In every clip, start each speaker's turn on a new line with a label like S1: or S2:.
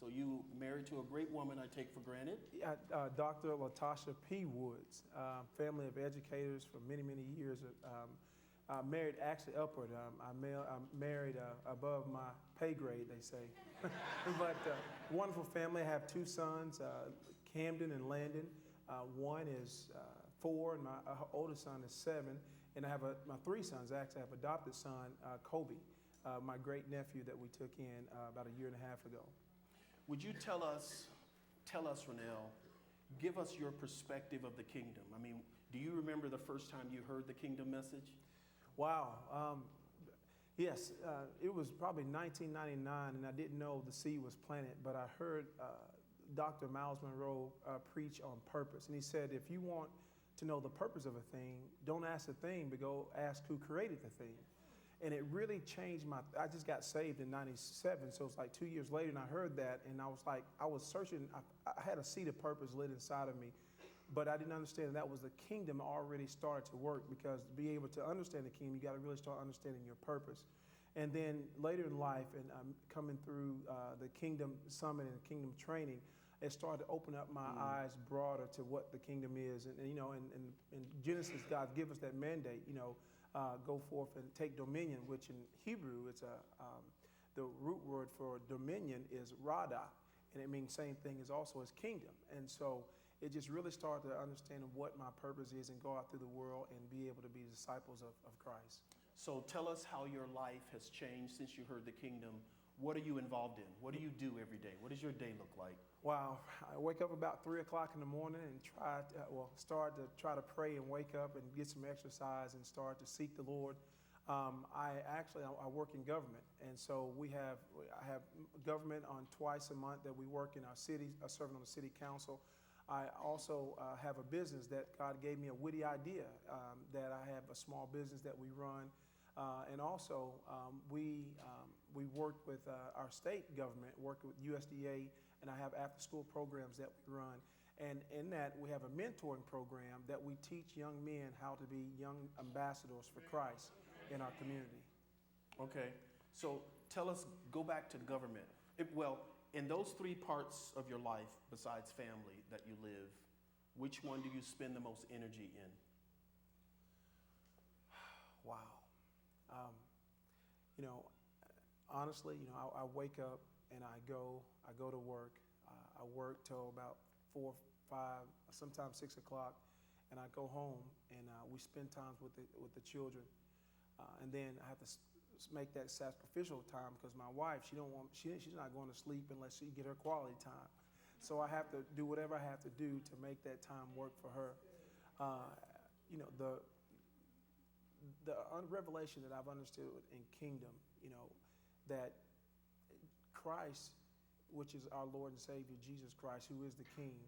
S1: So you married to a great woman, I take for granted.
S2: Yeah, Dr. Latasha P. Woods, family of educators for many, many years. Married actually upward. I'm married above my pay grade, they say. But wonderful family. I have two sons, Camden and Landon. One is 4, and my oldest son is 7. And I have my 3 sons. Actually, I have an adopted son, Kobe, my great nephew that we took in about a year and a half ago.
S1: Would you tell us, Renell, give us your perspective of the kingdom? I mean, do you remember the first time you heard the kingdom message?
S2: Wow. Yes, it was probably 1999, and I didn't know the seed was planted, but I heard Dr. Miles Monroe preach on purpose. And he said, if you want to know the purpose of a thing, don't ask the thing, but go ask who created the thing. And it really changed I just got saved in 97, so it's like 2 years later, and I heard that, and I was like, I was searching, I had a seed of purpose lit inside of me, but I didn't understand that was the kingdom already started to work, because to be able to understand the kingdom, you got to really start understanding your purpose. And then later in life, and coming through the Kingdom Summit and Kingdom Training, it started to open up my eyes broader to what the kingdom is. And you know, in Genesis, God give us that mandate, you know, go forth and take dominion, which in Hebrew, it's the root word for dominion is rada, and it means same thing as also as kingdom. And so it just really started to understand what my purpose is and go out through the world and be able to be disciples of Christ.
S1: So tell us how your life has changed since you heard the kingdom. What are you involved in? What do you do every day? What does your day look like?
S2: Wow, I wake up about 3 o'clock in the morning and start to try to pray and wake up and get some exercise and start to seek the Lord. I work in government, and so I have government on twice a month that we work in our city, serving on the city council. I also have a business that God gave me a witty idea, that I have a small business that we run. And also, we work with our state government, work with USDA, and I have after-school programs that we run. And in that, we have a mentoring program that we teach young men how to be young ambassadors for Christ in our community.
S1: Okay, so tell us, go back to government. In those 3 parts of your life, besides family that you live, which one do you spend the most energy in?
S2: Wow. Honestly, I wake up and I go to work. I work till about 4, 5, sometimes 6 o'clock, and I go home and we spend time with the children. And then I have to make that sacrificial time, because my wife, she's not going to sleep unless she get her quality time. So I have to do whatever I have to do to make that time work for her. The revelation that I've understood in kingdom, that Christ, which is our Lord and Savior, Jesus Christ, who is the King,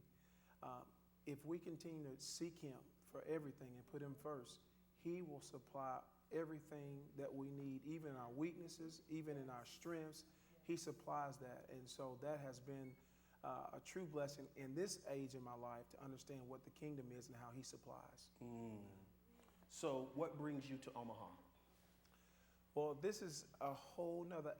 S2: if we continue to seek him for everything and put him first, he will supply everything that we need, even in our weaknesses, even in our strengths. He supplies that. And so that has been a true blessing in this age in my life, to understand what the kingdom is and how he supplies.
S1: So what brings you to Omaha?
S2: Well, this is a whole nother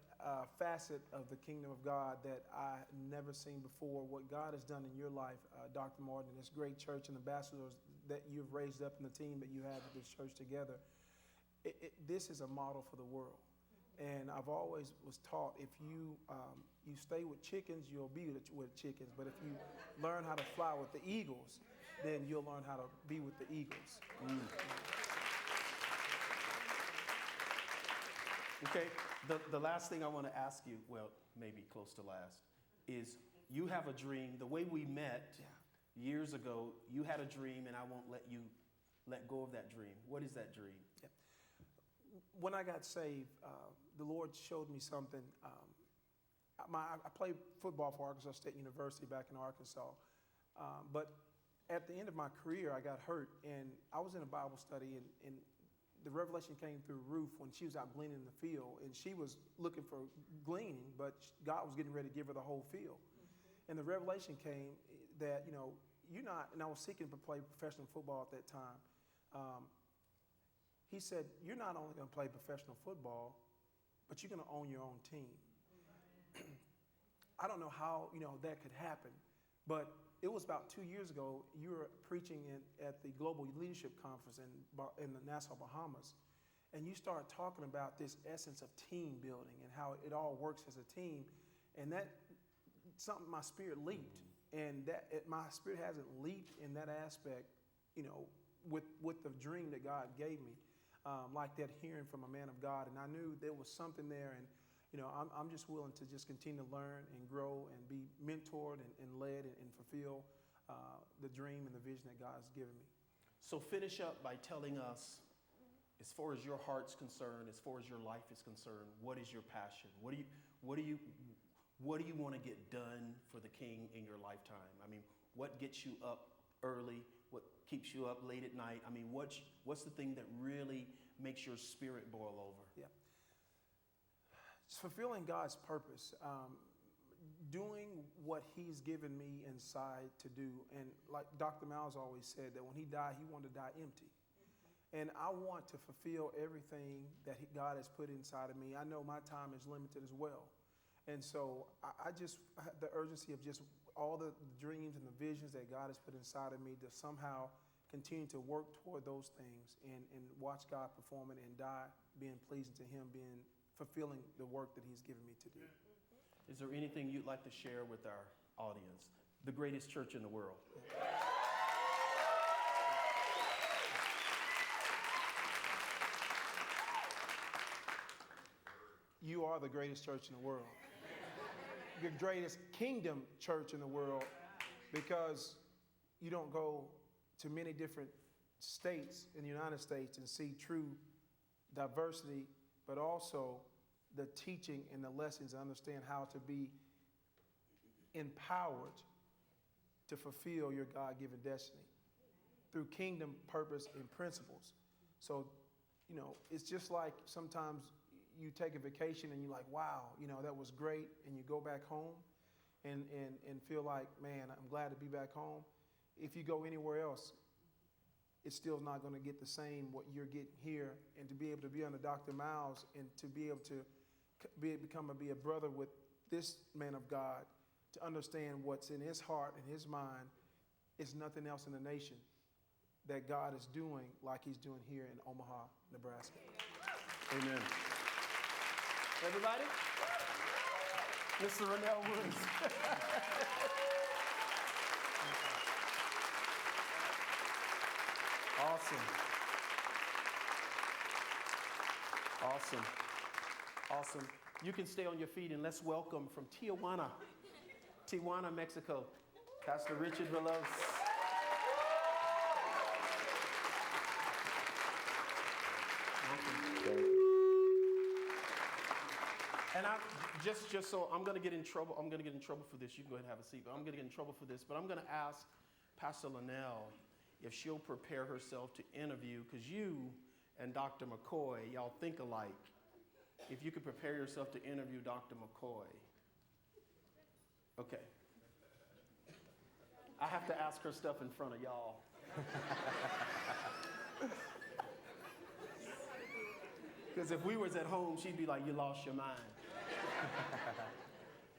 S2: facet of the kingdom of God that I never seen before. What God has done in your life, Dr. Martin, and this great church and ambassadors that you've raised up, and the team that you have at this church together, this is a model for the world. And I've always was taught, if you stay with chickens, you'll be with chickens. But if you learn how to fly with the eagles, then you'll learn how to be with the eagles.
S1: Okay, the last thing I want to ask you, well, maybe close to last, is you have a dream. The way we met years ago, you had a dream, and I won't let you let go of that dream. What is that dream?
S2: Yeah. When I got saved, the Lord showed me something. I played football for Arkansas State University back in Arkansas. But at the end of my career, I got hurt, and I was in a Bible study, and the revelation came through Ruth when she was out gleaning in the field, and she was looking for gleaning, but God was getting ready to give her the whole field. And the revelation came that, you're not, and I was seeking to play professional football at that time. He said, you're not only going to play professional football, but you're going to own your own team. I don't know how, that could happen. But it was about 2 years ago, you were preaching at the Global Leadership Conference in the Nassau, Bahamas. And you start talking about this essence of team building and how it all works as a team. And that, something, my spirit leaped. And my spirit hasn't leaped in that aspect, with the dream that God gave me, like that, hearing from a man of God. And I knew there was something there. And, I'm just willing to just continue to learn and grow and be mentored and led and fulfill the dream and the vision that God has given me.
S1: So finish up by telling us, as far as your heart's concerned, as far as your life is concerned, what is your passion? What do you want to get done for the King in your lifetime? I mean, what gets you up early? What keeps you up late at night? I mean, what's the thing that really makes your spirit boil over?
S2: Yeah. It's fulfilling God's purpose, doing what He's given me inside to do. And like Dr. Miles always said, that when he died, he wanted to die empty. And I want to fulfill everything that God has put inside of me. I know my time is limited as well. And so I just, the urgency of just all the dreams and the visions that God has put inside of me, to somehow continue to work toward those things and watch God perform it and die being pleasing to Him, fulfilling the work that He's given me to do.
S1: Is there anything you'd like to share with our audience? The greatest church in the world.
S2: You are the greatest church in the world. The greatest kingdom church in the world, because you don't go to many different states in the United States and see true diversity, but also the teaching and the lessons to understand how to be empowered to fulfill your God-given destiny through kingdom purpose and principles. So, it's just like sometimes you take a vacation and you're like, wow, that was great. And you go back home and feel like, man, I'm glad to be back home. If you go anywhere else, it's still not going to get the same what you're getting here. And to be able to be under Dr. Miles and to be able to be a brother with this man of God, to understand what's in his heart and his mind, is nothing else in the nation that God is doing like He's doing here in Omaha, Nebraska.
S1: Amen. Everybody? Mr. Rennell Woods. Awesome. You can stay on your feet, and let's welcome from Tijuana, Mexico, Pastor Richard Veloz. And I'm going to get in trouble. I'm going to get in trouble for this. You can go ahead and have a seat. But I'm going to get in trouble for this. But I'm going to ask Pastor Linnell if she'll prepare herself to interview, because you and Dr. McCoy, y'all think alike. If you could prepare yourself to interview Dr. McCoy. Okay. I have to ask her stuff in front of y'all. Because if we was at home, she'd be like, you lost your mind.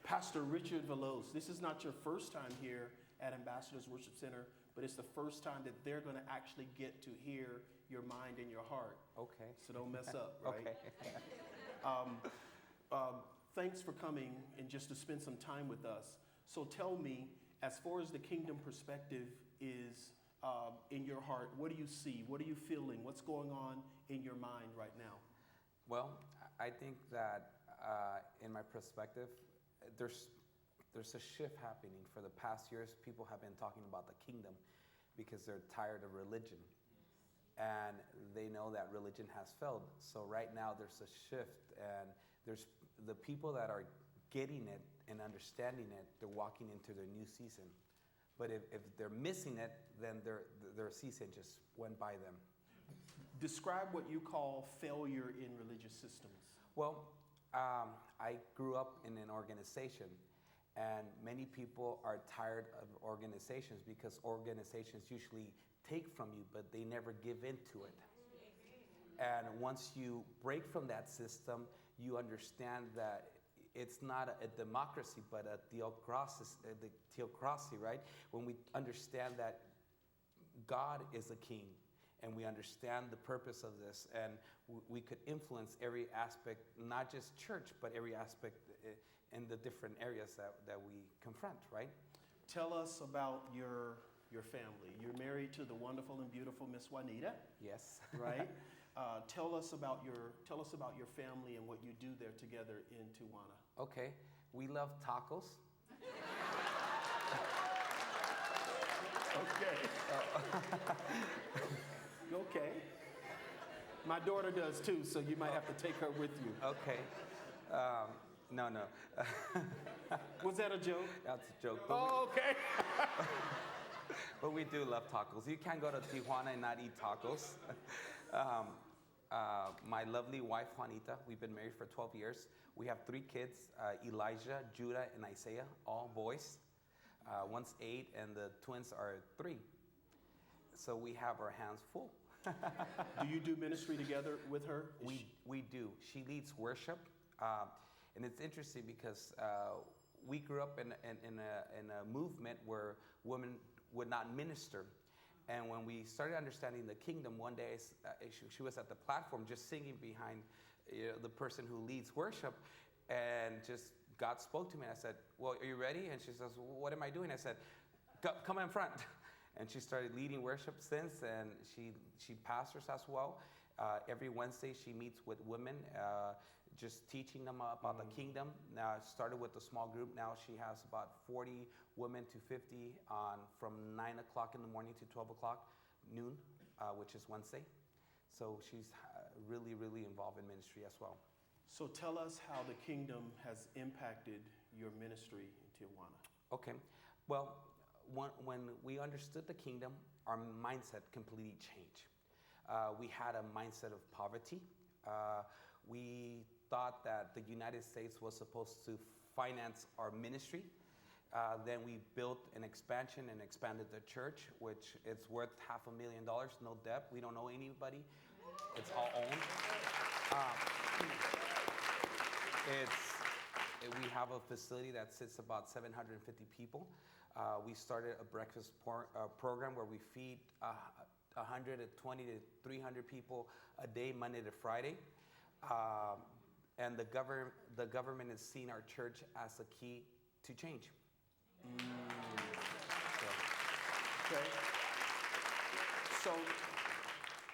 S1: Pastor Richard Veloz, this is not your first time here at Ambassadors Worship Center, but it's the first time that they're going to actually get to hear your mind and your heart.
S3: Okay.
S1: So don't mess up, right?
S3: Okay.
S1: Thanks for coming and just to spend some time with us. So tell me, as far as the kingdom perspective is in your heart, what do you see? What are you feeling? What's going on in your mind right now?
S3: Well, I think that in my perspective, there's a shift happening. For the past years, people have been talking about the kingdom because they're tired of religion. And they know that religion has failed. So right now there's a shift, and there's the people that are getting it and understanding it, they're walking into their new season. But if they're missing it, then their season just went by them.
S1: Describe what you call failure in religious systems.
S3: Well, I grew up in an organization, and many people are tired of organizations because organizations usually take from you, but they never give into it. And once you break from that system, you understand that it's not a democracy, but a theocracy, right? When we understand that God is a king, and we understand the purpose of this, and we could influence every aspect, not just church, but every aspect in the different areas that we confront, right?
S1: Tell us about your family. You're married to the wonderful and beautiful Miss Juanita,
S3: Yes.
S1: right? Tell us about your family and what you do there together in Tijuana.
S3: Okay. We love tacos.
S1: Okay. Okay. My daughter does too, so you might have to take her with you.
S3: Okay. No.
S1: Was that a joke?
S3: That's a joke.
S1: Oh, okay.
S3: But we do love tacos. You can't go to Tijuana and not eat tacos. My lovely wife, Juanita, we've been married for 12 years. We have 3 kids, Elijah, Judah, and Isaiah, all boys. One's 8, and the twins are 3. So we have our hands full.
S1: Do you do ministry together with her?
S3: We do. She leads worship. And it's interesting because we grew up in a movement where women would not minister. And when we started understanding the kingdom, one day she was at the platform just singing behind the person who leads worship. And just God spoke to me. And I said, well, are you ready? And she says, well, what am I doing? I said, come in front. And she started leading worship since, and she pastors as well. Every Wednesday she meets with women, just teaching them about the kingdom. Now it started with a small group. Now she has about 40 women to 50 from 9 o'clock in the morning to 12 o'clock noon, which is Wednesday. So she's really, really involved in ministry as well.
S1: So tell us how the kingdom has impacted your ministry in Tijuana.
S3: Okay. Well, when we understood the kingdom, our mindset completely changed. We had a mindset of poverty. We thought that the United States was supposed to finance our ministry. Then we built an expansion and expanded the church, which it's worth $500,000, no debt. We don't know anybody. It's all owned. We have a facility that sits about 750 people. We started a breakfast program where we feed 120 to 300 people a day, Monday to Friday. And the government is seeing our church as a key to change.
S1: Okay. So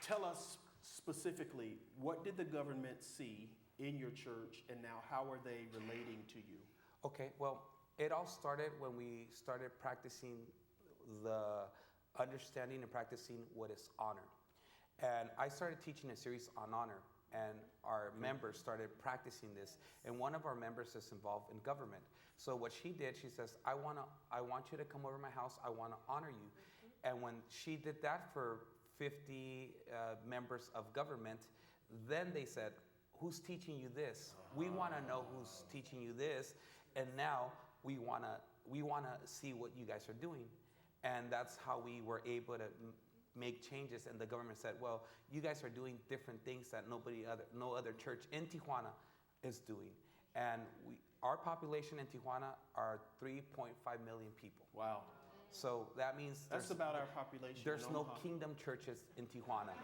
S1: tell us specifically, what did the government see in your church, and now how are they relating to you?
S3: Okay, well, it all started when we started practicing the understanding and practicing what is honor. And I started teaching a series on honor, and our members started practicing this. And one of our members is involved in government. So what she did, she says, I want you to come over to my house. I want to honor you. And when she did that for 50 members of government, then they said, who's teaching you this? We want to know who's teaching you this. And now we want to see what you guys are doing. And that's how we were able to make changes. And the government said, well, you guys are doing different things that no other church in Tijuana is doing. And our population in Tijuana are 3.5 million people.
S1: Wow.
S3: So that means
S1: that's about our population.
S3: There's no kingdom churches in Tijuana.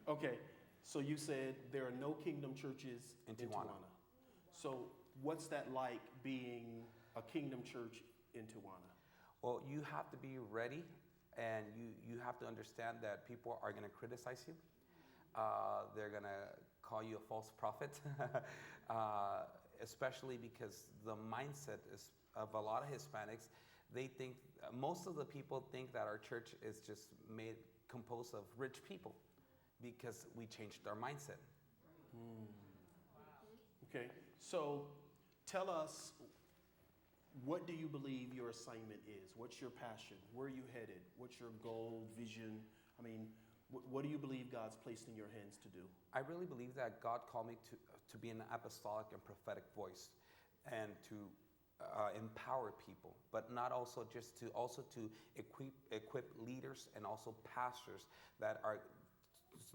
S1: Okay, so you said there are no kingdom churches in Tijuana. So what's that like being a kingdom church in Tijuana?
S3: Well, you have to be ready, and you have to understand that people are going to criticize you. They're going to call you a false prophet, especially because the mindset is of a lot of Hispanics. They think, most of the people think that our church is just composed of rich people because we changed our mindset.
S1: Okay, so tell us, what do you believe your assignment is? What's your passion? Where are you headed? What's your goal, vision? I mean, what do you believe God's placed in your hands to do? I
S3: really believe that God called me to be an apostolic and prophetic voice, and to empower people, but not also just to equip leaders and also pastors that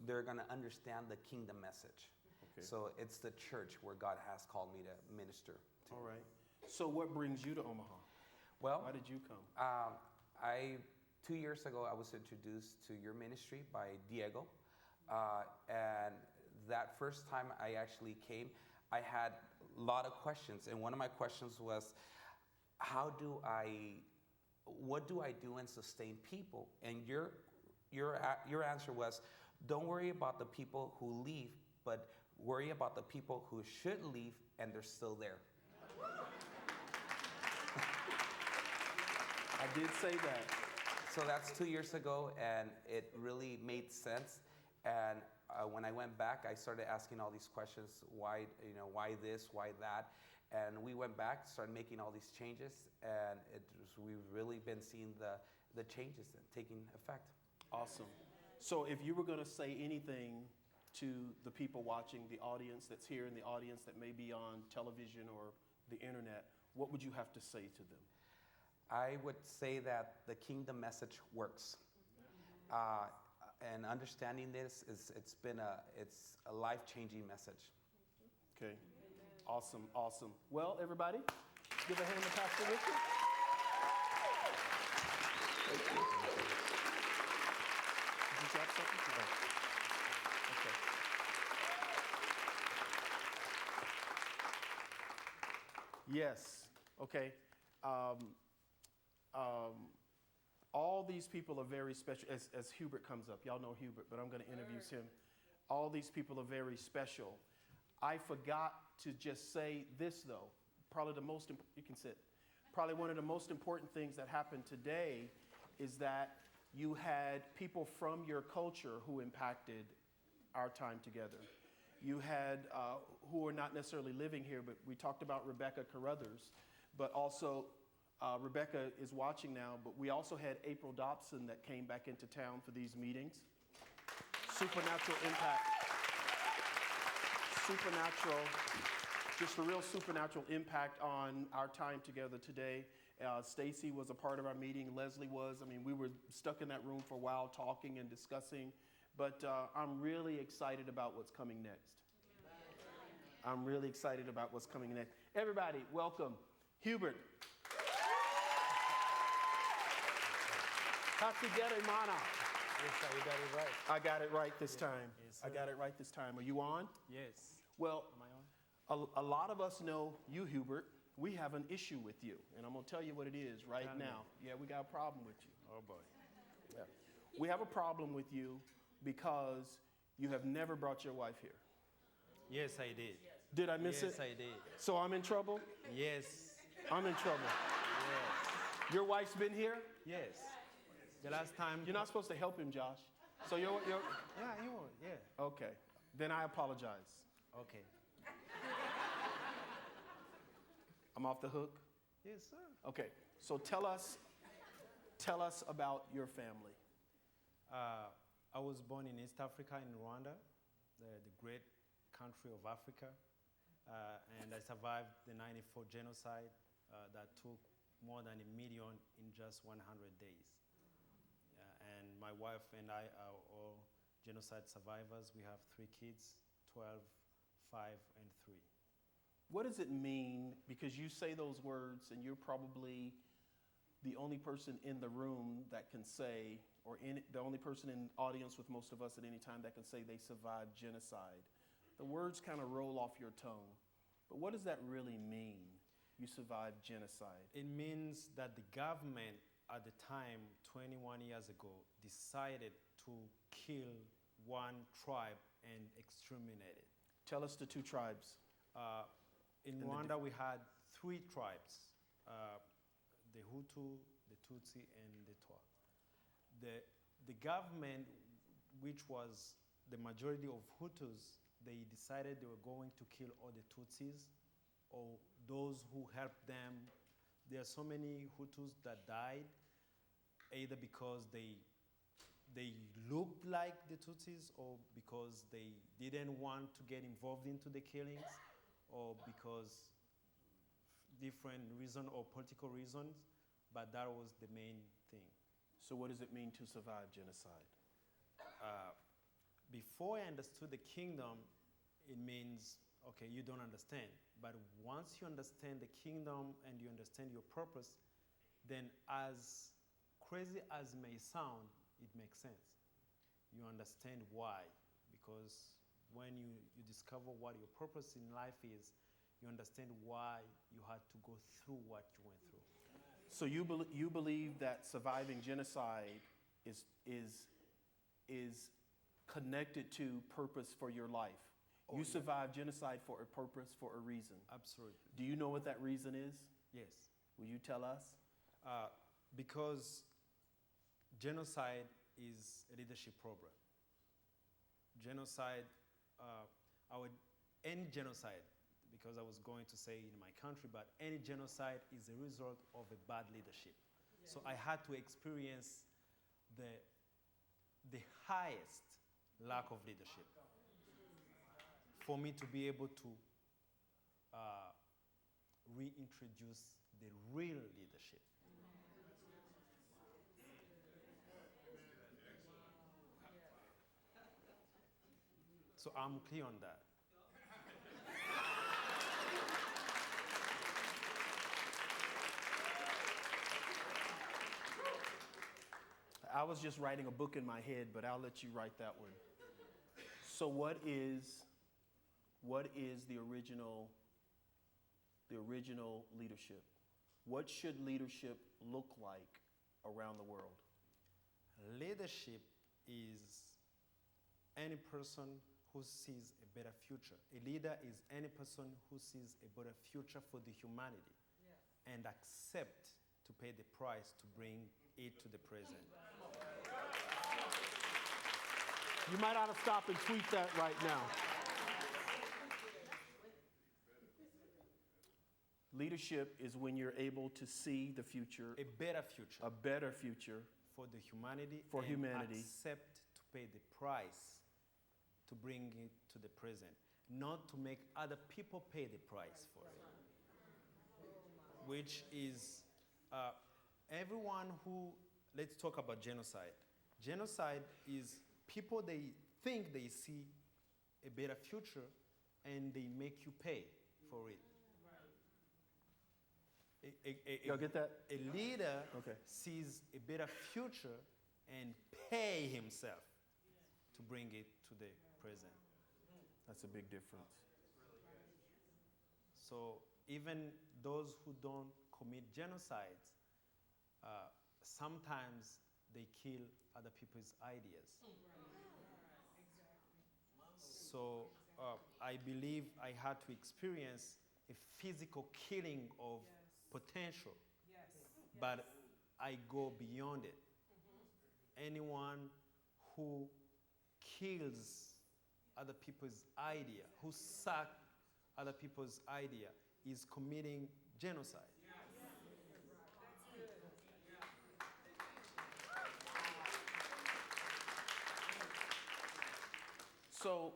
S3: they're going to understand the kingdom message.
S1: Okay.
S3: So it's the church where God has called me to minister to.
S1: All right. So what brings you to Omaha?
S3: Well,
S1: Why did you come?
S3: 2 years ago, I was introduced to your ministry by Diego. And that first time I actually came, I had a lot of questions. And one of my questions was, what do I do and sustain people? And your answer was, don't worry about the people who leave, but worry about the people who should leave and they're still there.
S1: I did say that.
S3: So that's 2 years ago, and it really made sense. And when I went back, I started asking all these questions: why this, why that? And we went back, started making all these changes, and we've really been seeing the changes taking effect.
S1: Awesome. So if you were going to say anything to the people watching, the audience that's here and the audience that may be on television or the internet, what would you have to say to them?
S3: I would say that the kingdom message works. And understanding this it's a life-changing message.
S1: Okay. Awesome, awesome. Well, everybody, give a hand to Pastor Richard. Thank you. Did you drop something? No. Okay. Yes. Okay. All these people are very special. As Hubert comes up, y'all know Hubert, but I'm going to introduce him. All these people are very special. I forgot to just say this, though. Probably you can sit. Probably one of the most important things that happened today is that you had people from your culture who impacted our time together. You had who are not necessarily living here, but we talked about Rebecca Carruthers, but also Rebecca is watching now, but we also had April Dobson that came back into town for these meetings. Supernatural impact. Just a real supernatural impact on our time together today. Stacy was a part of our meeting. Leslie was. I mean, we were stuck in that room for a while talking and discussing, but I'm really excited about what's coming next. I'm really excited about what's coming next. Everybody, welcome Hubert. Mana.
S4: Yes, sir, you got it right.
S1: I got it right this time.
S4: Yes,
S1: I got it right this time. Are you on?
S4: Yes.
S1: Well,
S4: Am I on?
S1: a lot of us know you, Hubert. We have an issue with you, and I'm going to tell you what it is right
S4: Tell me.
S1: now. Yeah, we got a problem with you.
S4: Oh boy.
S1: Yeah. We have a problem with you because you have never brought your wife here.
S4: Yes, I did.
S1: Did I miss it?
S4: Yes, I did.
S1: So I'm in trouble?
S4: Yes.
S1: I'm in trouble.
S4: Yes.
S1: Your wife's been here?
S4: Yes. The last time.
S1: You're not supposed to help him, Josh. So you're
S4: Yeah, you. Yeah.
S1: okay. Then I apologize.
S4: Okay.
S1: I'm off the hook?
S4: Yes, sir.
S1: Okay. So tell us about your family.
S4: I was born in East Africa, in Rwanda, the great country of Africa, and I survived the '94 genocide that took more than 1 million in just 100 days. And my wife and I are all genocide survivors. We have 3 kids, 12, 5, and 3.
S1: What does it mean? Because you say those words, and you're probably the only person in the room that can say, or the only person in the audience with most of us at any time that can say they survived genocide. The words kind of roll off your tongue. But what does that really mean, you survived genocide?
S4: It means that the government at the time, 21 years ago, decided to kill one tribe and exterminate it.
S1: Tell us the 2 tribes.
S4: In Rwanda, we had 3 tribes, the Hutu, the Tutsi, and the Twa. The government, which was the majority of Hutus, they decided they were going to kill all the Tutsis or those who helped them. There are so many Hutus that died, either because they looked like the Tutsis or because they didn't want to get involved into the killings or because different reason or political reasons, but that was the main thing.
S1: So what does it mean to survive genocide?
S4: Before I understood the kingdom, it means, okay, you don't understand. But once you understand the kingdom and you understand your purpose, then as crazy as it may sound, it makes sense. You understand why. Because when you discover what your purpose in life is, you understand why you had to go through what you went through.
S1: So you believe that surviving genocide is connected to purpose for your life.
S4: Oh,
S1: You
S4: yeah.
S1: survived genocide for a purpose, for a reason.
S4: Absolutely.
S1: Do you know what that reason is?
S4: Yes.
S1: Will you tell us?
S4: Because genocide is a leadership program. Genocide, any genocide, because I was going to say in my country, but any genocide is a result of a bad leadership. So I had to experience the highest lack of leadership for me to be able to reintroduce the real leadership. So I'm clear on that.
S1: I was just writing a book in my head, but I'll let you write that one. So what is the original leadership? What should leadership look like around the world?
S4: Leadership is any person who sees a better future. A leader is any person who sees a better future for the humanity and accept to pay the price to bring it to the present.
S1: You might ought to stop and tweet that right now. Leadership is when you're able to see the future,
S4: A better future
S1: a better future
S4: for the humanity
S1: for
S4: and
S1: humanity.
S4: accept to pay the price to bring it to the present, not to make other people pay the price for it. Which is everyone who, let's talk about genocide. Genocide is people, they think they see a better future and they make you pay for it.
S1: Y'all get that?
S4: A leader
S1: Okay.
S4: sees a better future and pay himself to bring it to the present.
S1: That's a big difference.
S4: So even those who don't commit genocides, sometimes they kill other people's ideas. So I believe I had to experience a physical killing of potential, but I go beyond it. Anyone who kills other people's idea, who suck other people's idea, is committing genocide.
S1: So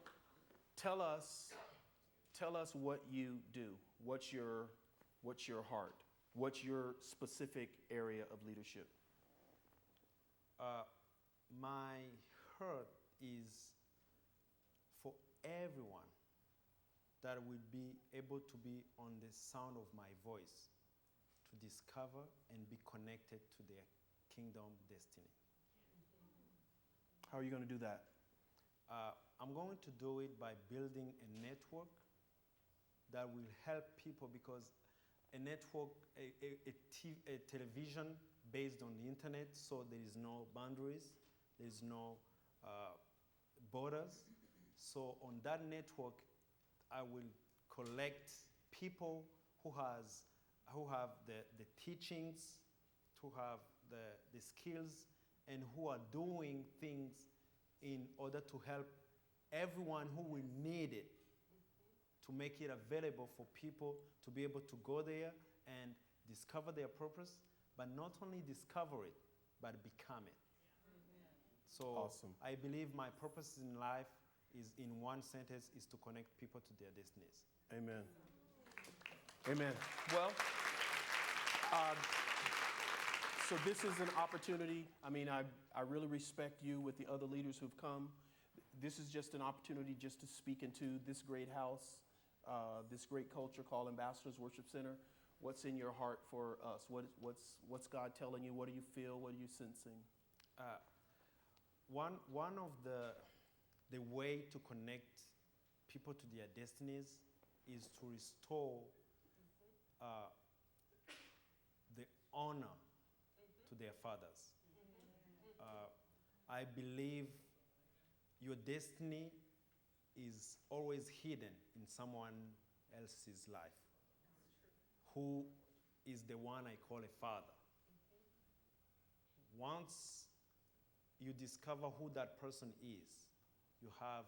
S1: tell us what you do. What's your heart? What's your specific area of leadership?
S4: My heart is for everyone that will be able to be on the sound of my voice to discover and be connected to their kingdom destiny.
S1: How are you going to do that?
S4: I'm going to do it by building a network that will help people, because a network, a television based on the internet, so there is no boundaries, there is no borders. So on that network, I will collect people who have the teachings, who have the skills, and who are doing things in order to help everyone who will need it, to make it available for people to be able to go there and discover their purpose, but not only discover it, but become it. So
S1: Awesome.
S4: I believe my purpose in life is, in one sentence, is to connect people to their destinies.
S1: Amen. Amen. Well, so this is an opportunity. I mean, I really respect you with the other leaders who've come. this is just an opportunity just to speak into this great house, this great culture called Ambassadors Worship Center. What's in your heart for us? What's God telling you? What do you feel? What are you sensing?
S4: One of the way to connect people to their destinies is to restore the honor to their fathers. I believe your destiny is always hidden in someone else's life. Who is the one I call a father? Once you discover who that person is, you have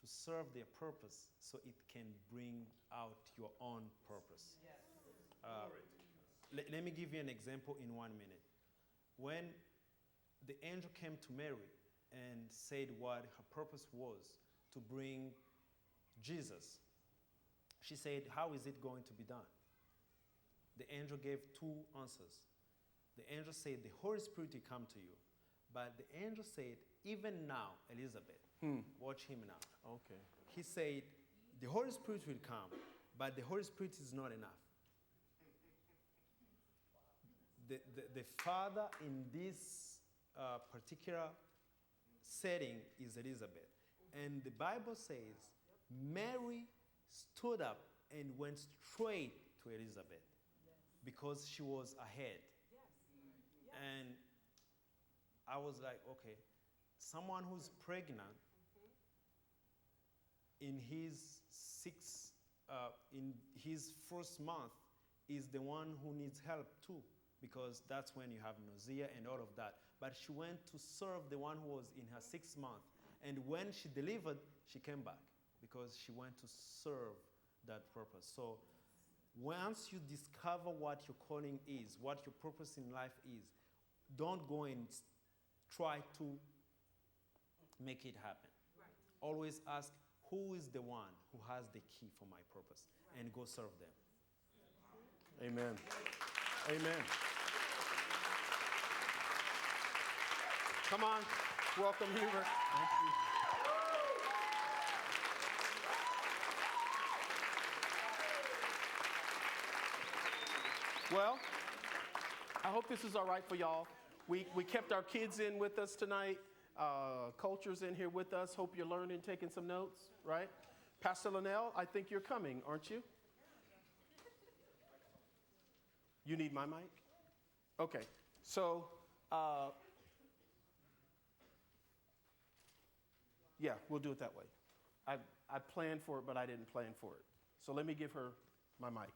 S4: to serve their purpose so it can bring out your own purpose. Let me give you an example in 1 minute. When the angel came to Mary and said what her purpose was to bring Jesus, she said, how is it going to be done? The angel gave two answers. The angel said, the Holy Spirit will come to you. But the angel said, even now, Elizabeth, watch him now.
S1: Okay.
S4: He said, the Holy Spirit will come, but the Holy Spirit is not enough. The father in this particular setting is Elizabeth. And the Bible says, Mary stood up and went straight to Elizabeth because she was ahead. And I was like, okay, someone who's pregnant in his first month is the one who needs help too, because that's when you have nausea and all of that. But she went to serve the one who was in her 6th month. And when she delivered, she came back because she went to serve that purpose. So once you discover what your calling is, what your purpose in life is, don't go and try to make it happen. Right. Always ask, who is the one who has the key for my purpose? Right. And go serve them.
S1: Amen. Amen. Come on. Welcome, Hubert. Thank you. Well, I hope this is all right for y'all. We kept our kids in with us tonight. Culture's in here with us. Hope you're learning, taking some notes, right? Pastor Linnell, I think you're coming, aren't you? You need my mic? Okay. So, yeah, we'll do it that way. I planned for it, but I didn't plan for it. So let me give her my mic.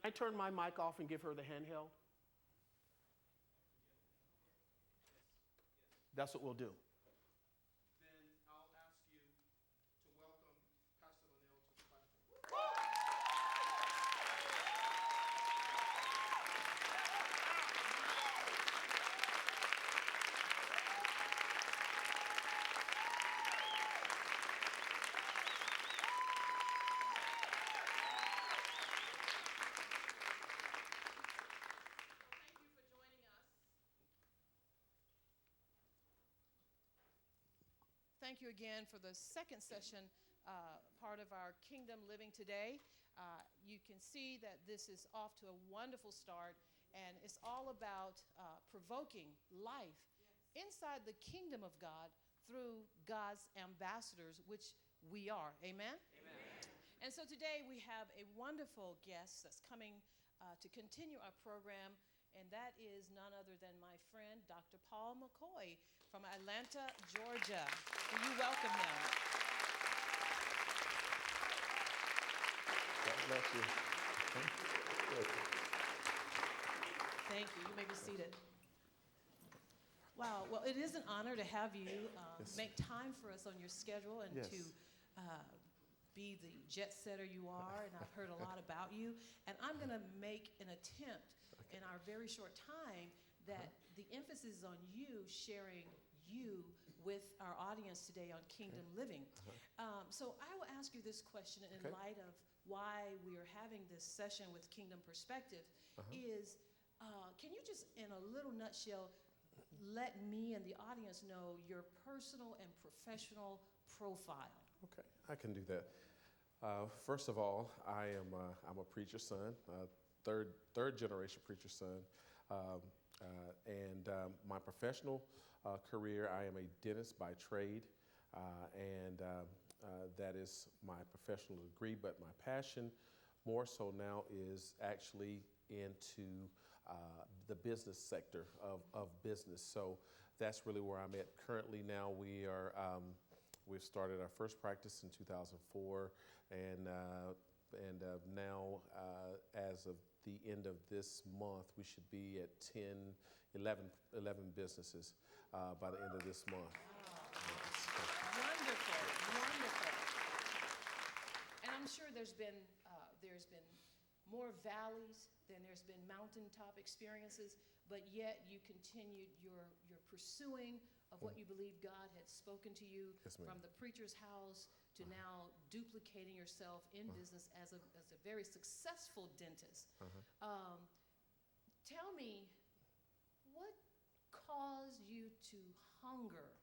S1: Can I turn my mic off and give her the handheld? That's what we'll do. Then I'll ask you to welcome Pastor Linnell to the platform.
S5: Thank you again for the second session, part of our Kingdom Living today. You can see that this is off to a wonderful start, and it's all about provoking life inside the kingdom of God through God's ambassadors, which we are. Amen? Amen. And so today we have a wonderful guest that's coming to continue our program, and that is none other than my friend, Dr. Paul McCoy from Atlanta, Georgia. Will you welcome him?
S1: God bless you.
S5: Thank you. You may be seated. Wow. Well, it is an honor to have you make time for us on your schedule and to be the jet setter you are. And I've heard a lot about you. And I'm going to make an attempt in our very short time that the emphasis is on you sharing you with our audience today on Kingdom Living. So I will ask you this question in light of why we are having this session with Kingdom Perspective is Can you just, in a little nutshell, let me and the audience know your personal and professional profile?
S6: Okay, I can do that. First of all, I'm a preacher's son, third generation preacher's son, and my professional career, I am a dentist by trade, and that is my professional degree. But my passion, more so now, is actually into the business sector of business. So that's really where I'm at currently. Now we've started our first practice in 2004, and now, as of the end of this month, we should be at 11 businesses by the end of this month.
S5: Wonderful, wonderful. And I'm sure there's been more valleys than there's been mountaintop experiences, but yet you continued your pursuing of what you believe God had spoken to you.
S6: Yes, ma'am.
S5: From the preacher's house to now duplicating yourself in business as a very successful dentist. Tell me, what caused you to hunger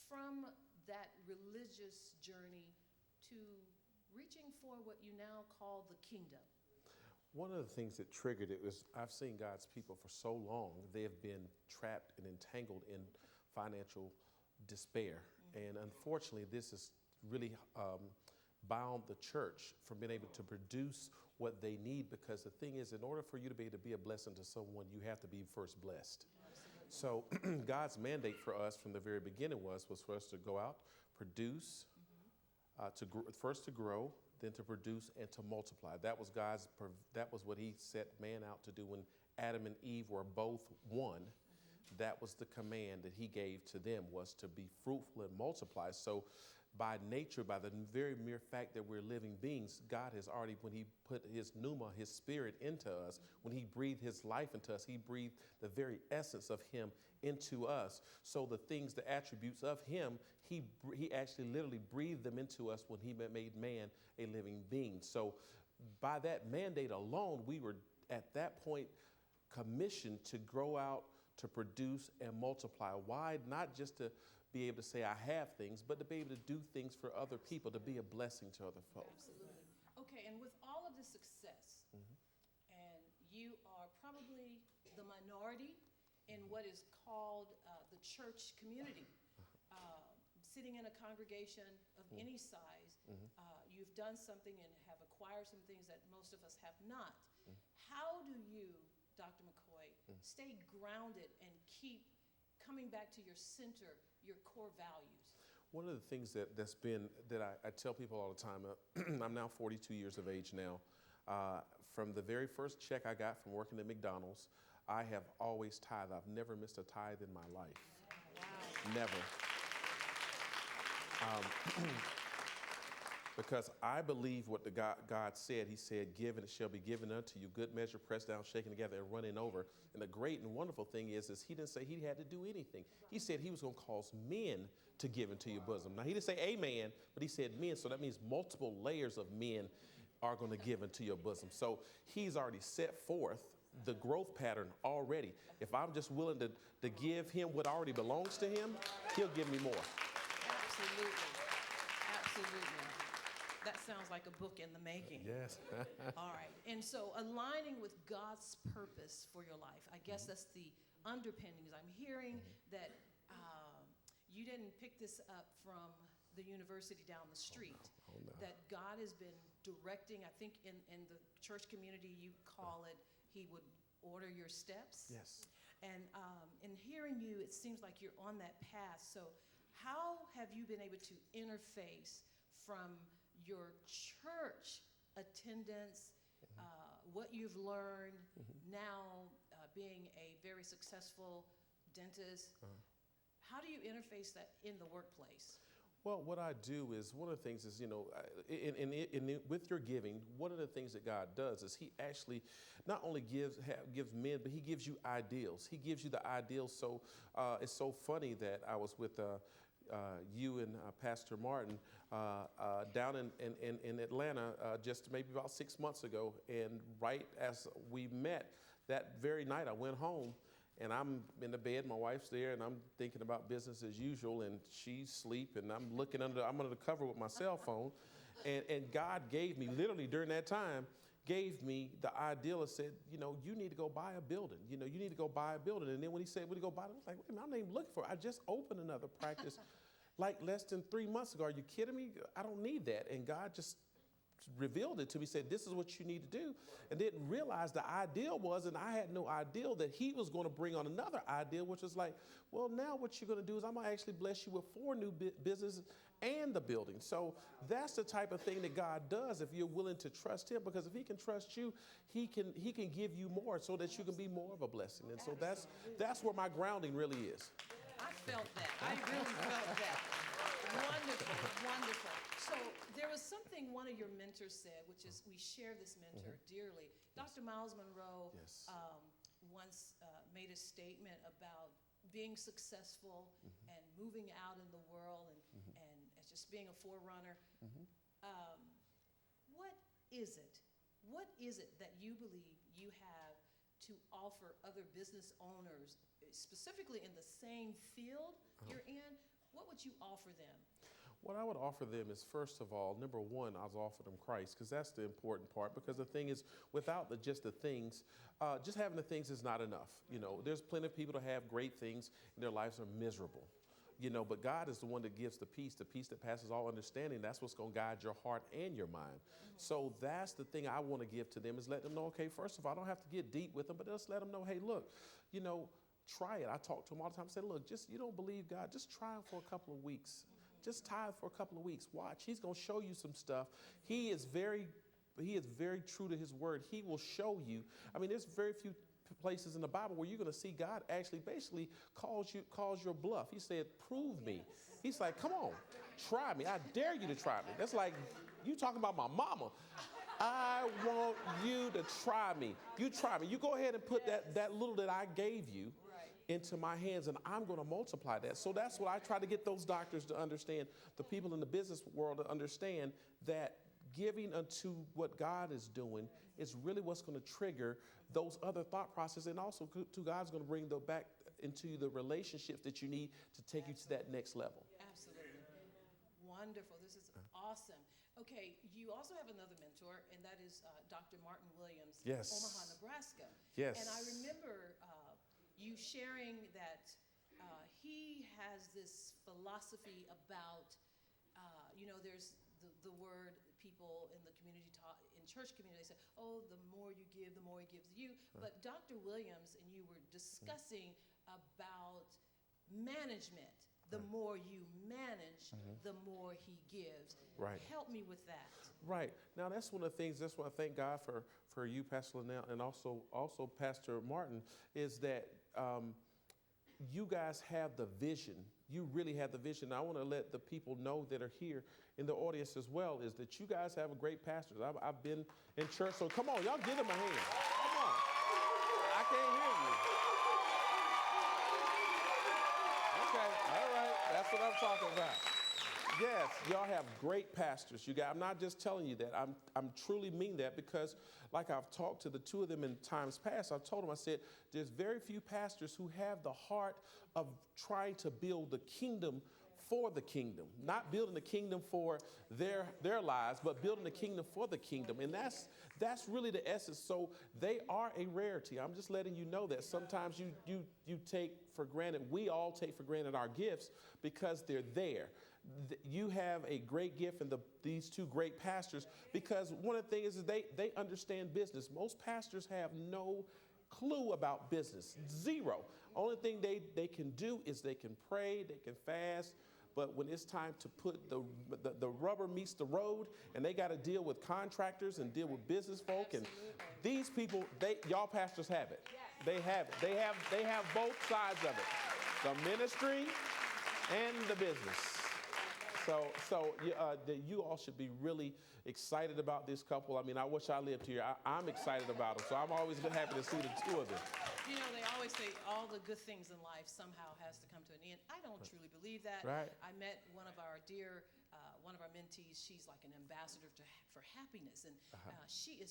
S5: from that religious journey to reaching for what you now call the kingdom?
S6: One of the things that triggered it was I've seen God's people for so long. They have been trapped and entangled in financial despair. And unfortunately, this has really bound the church from being able to produce what they need, because the thing is, in order for you to be able to be a blessing to someone, you have to be first blessed. So God's mandate for us from the very beginning was for us to go out, produce, first to grow, then to produce and to multiply. That was what he set man out to do when Adam and Eve were both one. That was the command that he gave to them, was to be fruitful and multiply. So by nature, by the very mere fact that we're living beings, God has already, when he put his pneuma, his spirit into us, when he breathed his life into us, he breathed the very essence of him into us. So the things, the attributes of him, he actually literally breathed them into us when he made man a living being. So by that mandate alone, we were at that point commissioned to grow out, to produce and multiply. Why? Not just to be able to say I have things, but to be able to do things for other people, to be a blessing to other folks.
S5: Absolutely. Okay, and with all of the success, and you are probably the minority in what is called the church community. Sitting in a congregation of any size, you've done something and have acquired some things that most of us have not. How do you, Dr. McCoy, stay grounded and keep coming back to your center, your core values?
S6: One of the things that I tell people all the time, I'm now 42 years of age now. From the very first check I got from working at McDonald's, I have always tithed. I've never missed a tithe in my life.
S5: Wow.
S6: Never. Because I believe what God said. He said, give and it shall be given unto you. Good measure, pressed down, shaken together, and running over. And the great and wonderful thing is he didn't say he had to do anything. He said he was going to cause men to give into your bosom. Now, he didn't say amen, but he said men. So that means multiple layers of men are going to give into your bosom. So he's already set forth the growth pattern already. If I'm just willing to give him what already belongs to him, he'll give me more.
S5: Absolutely. Absolutely. That sounds like a book in the making.
S6: Yes.
S5: All right. And so aligning with God's purpose for your life, I guess that's the underpinnings. I'm hearing that you didn't pick this up from the university down the street,
S6: no.
S5: that God has been directing. I think in the church community, you call it, he would order your steps.
S6: Yes.
S5: And in hearing you, it seems like you're on that path. So how have you been able to interface from your church attendance, what you've learned, now being a very successful dentist? How do you interface that in the workplace?
S6: Well, what I do is, one of the things is, with your giving, one of the things that God does is he actually not only gives men, but he gives you ideals. He gives you the ideals. So it's so funny that I was with you and Pastor Martin down in Atlanta just maybe about 6 months ago. And right as we met, that very night I went home, and I'm in the bed, my wife's there, and I'm thinking about business as usual, and she's asleep, and I'm under the cover with my cell phone, and God gave me, literally during that time, gave me the ideal and said, you need to go buy a building. You need to go buy a building. And then when he said, when you go buy it, I was like, wait a minute, I'm not even looking for it. I just opened another practice like less than 3 months ago. Are you kidding me? I don't need that. And God just revealed it to me, said, this is what you need to do. And didn't realize the ideal was, and I had no idea that he was going to bring on another ideal, which was like, well, now what you're going to do is I'm going to actually bless you with 4 new businesses and the building. So that's the type of thing that God does if you're willing to trust him, because if he can trust you, he can give you more so that you can be more of a blessing. And so that's where my grounding really is.
S5: I felt that. I really felt that. Wonderful, wonderful. So there was something one of your mentors said, which is we share this mentor dearly. Dr. Miles Monroe
S6: Yes.
S5: Once made a statement about being successful and moving out in the world and just being a forerunner. What is it? What is it that you believe you have to offer other business owners, specifically in the same field you're in? What would you offer them?
S6: What I would offer them is, first of all, number one, I'll offer them Christ, because that's the important part. Because the thing is, without just the things, just having the things is not enough. There's plenty of people that have great things and their lives are miserable. But God is the one that gives the peace that passes all understanding. That's what's going to guide your heart and your mind. So that's the thing I want to give to them, is let them know, okay, first of all, I don't have to get deep with them, but just let them know, hey, look, try it. I talk to them all the time. I say, look, you don't believe God, just try him for a couple of weeks. Just tithe for a couple of weeks. Watch. He's going to show you some stuff. He is very true to his word. He will show you. I mean, there's very few places in the Bible where you're going to see God actually basically calls your bluff. He said, prove me. He's like, come on, try me. I dare you to try me. That's like you talking about my mama. I want you to try me. You try me. You go ahead and put that little that I gave you into my hands, and I'm going to multiply that. So that's what I try to get those doctors to understand, the people in the business world to understand, that giving unto what God is doing is really what's going to trigger those other thought processes, and also to God's going to bring them back into the relationships that you need to take you to that next level.
S5: Absolutely. Wonderful. This is awesome. Okay, you also have another mentor, and that is Dr. Martin Williams,
S6: Yes.
S5: Omaha, Nebraska.
S6: Yes.
S5: And I remember you sharing that he has this philosophy about, there's the word people in the community in church community say, oh, the more you give, the more he gives you. But Dr. Williams and you were discussing about management. The more you manage, the more he gives.
S6: Right.
S5: Help me with that.
S6: Right. Now, that's one of the things, that's why I thank God for you, Pastor Linnell, and also Pastor Martin, is that you guys have the vision. You really have the vision. I want to let the people know that are here in the audience as well, is that you guys have a great pastor. I've been in church, so come on, y'all give them a hand. Come on. I can't hear you. Okay, all right. That's what I'm talking about. Yes, y'all have great pastors. You guys, I'm not just telling you that. I'm truly mean that, because like I've talked to the two of them in times past, I've told them, I said, there's very few pastors who have the heart of trying to build the kingdom for the kingdom, not building the kingdom for their lives, but building the kingdom for the kingdom. And that's really the essence. So they are a rarity. I'm just letting you know that sometimes you take for granted, we all take for granted our gifts because they're there. You have a great gift in these two great pastors, because one of the things is they understand business. Most pastors have no clue about business, zero. Only thing they can do is they can pray, they can fast, but when it's time to put the rubber meets the road, and they got to deal with contractors and deal with business folk, and these people, y'all pastors have it. They have it. They have both sides of it, the ministry and the business. So you all should be really excited about this couple. I mean, I wish I lived here. I'm excited about them, so I'm always been happy to see the two of them.
S5: They always say all the good things in life somehow has to come to an end. I don't truly believe that.
S6: Right.
S5: I met one of our dear, one of our mentees, she's like an ambassador for happiness, and she is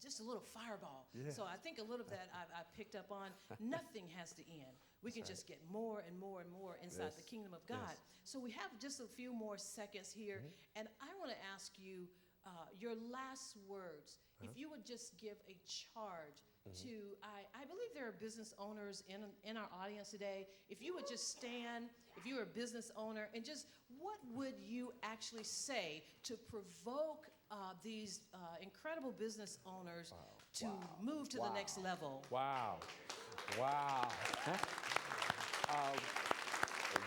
S5: just a little fireball.
S6: Yeah.
S5: So I think a little of that I picked up on. Nothing has to end. We can just get more and more and more inside the kingdom of God. So we have just a few more seconds here, and I want to ask you your last words. If you would just give a charge to, I believe there are business owners in our audience today. If you would just stand, if you were a business owner, and just what would you actually say to provoke these incredible business owners to move to the next level?
S6: Wow. Wow.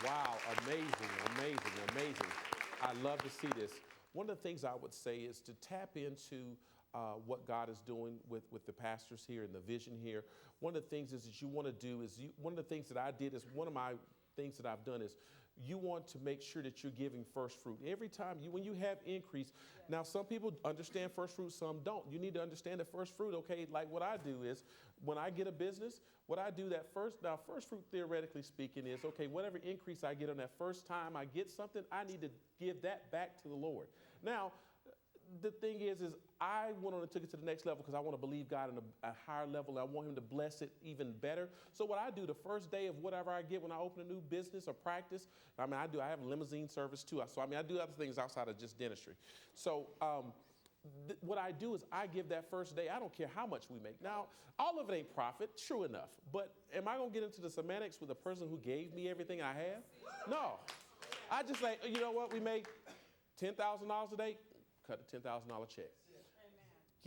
S6: Wow. Amazing. I love to see this. One of the things I would say is to tap into what God is doing with the pastors here and the vision here. One of the things is that you want to do is one of the things that I did is one of my things that I've done is you want to make sure that you're giving first fruit. Every time when you have increase, now some people understand first fruit, some don't. You need to understand the first fruit, okay? Like what I do is when I get a business, what I do first fruit theoretically speaking is, okay, whatever increase I get on that first time I get something, I need to give that back to the Lord. Now, the thing is I went on and took it to the next level because I want to believe God in a higher level. I want him to bless it even better. So what I do the first day of whatever I get when I open a new business or practice, I have a limousine service too. So I do other things outside of just dentistry. So what I do is I give that first day. I don't care how much we make. Now, all of it ain't profit, true enough. But am I going to get into the semantics with the person who gave me everything I have? No. I just like, you know what, we make $10,000 a day, cut a $10,000 check.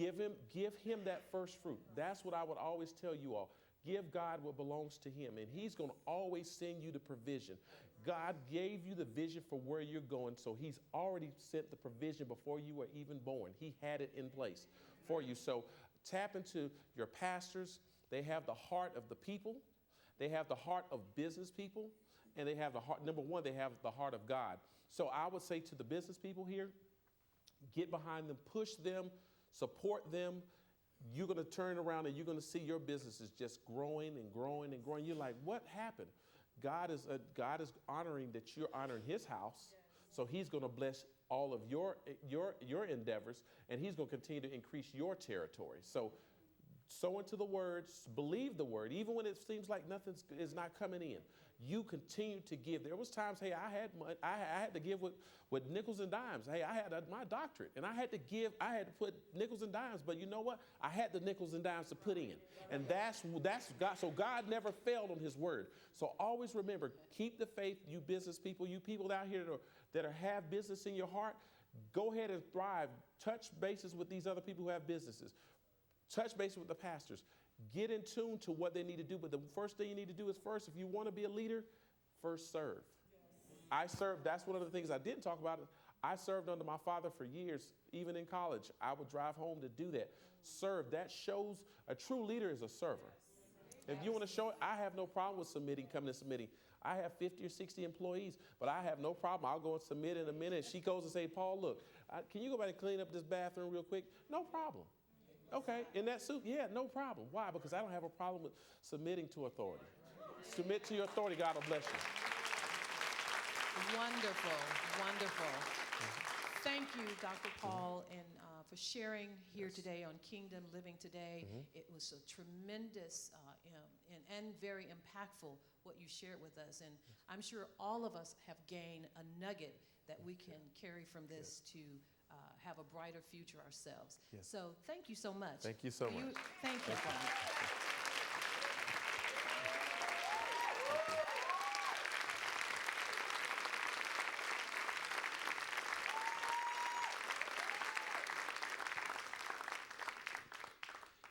S6: Amen. Give him that first fruit. That's what I would always tell you all. Give God what belongs to him, and he's going to always send you the provision. God gave you the vision for where you're going, so he's already sent the provision before you were even born. He had it in place for you. So tap into your pastors. They have the heart of the people. They have the heart of business people, and they have the heart. Number one, they have the heart of God. So I would say to the business people here, get behind them, push them, support them. You're going to turn around and you're going to see your businesses just growing and growing and growing. You're like, what happened? God is honoring that you're honoring his house. So he's going to bless all of your endeavors, and he's going to continue to increase your territory. So sow into the word, believe the word, even when it seems like nothing is not coming in. You continue to give. There was times, hey, I had to give with nickels and dimes. Hey, I had my doctorate, and I had to put nickels and dimes. But you know what? I had the nickels and dimes to put in, and that's God. So God never failed on his word. So always remember, keep the faith, you business people, you people out here that have business in your heart. Go ahead and thrive. Touch bases with these other people who have businesses. Touch base with the pastors. Get in tune to what they need to do. But the first thing you need to do is first, if you want to be a leader, first serve. Yes. I served. That's one of the things I didn't talk about. I served under my father for years, even in college. I would drive home to do that. Serve. That shows a true leader is a server. If you want to show it, I have no problem with coming and submitting. I have 50 or 60 employees, but I have no problem. I'll go and submit in a minute. She goes and say, Paul, look, can you go back and clean up this bathroom real quick? No problem. Okay, in that suit? Yeah, no problem. Why? Because I don't have a problem with submitting to authority. Submit to your authority, God will bless you.
S5: Wonderful, wonderful. Thank you, Dr. Paul, and for sharing here today on Kingdom Living Today. It was a tremendous and very impactful what you shared with us. And I'm sure all of us have gained a nugget that we can carry from this to have a brighter future ourselves.
S6: Yes.
S5: So thank you so much.
S6: Thank you so much.
S5: Thank you.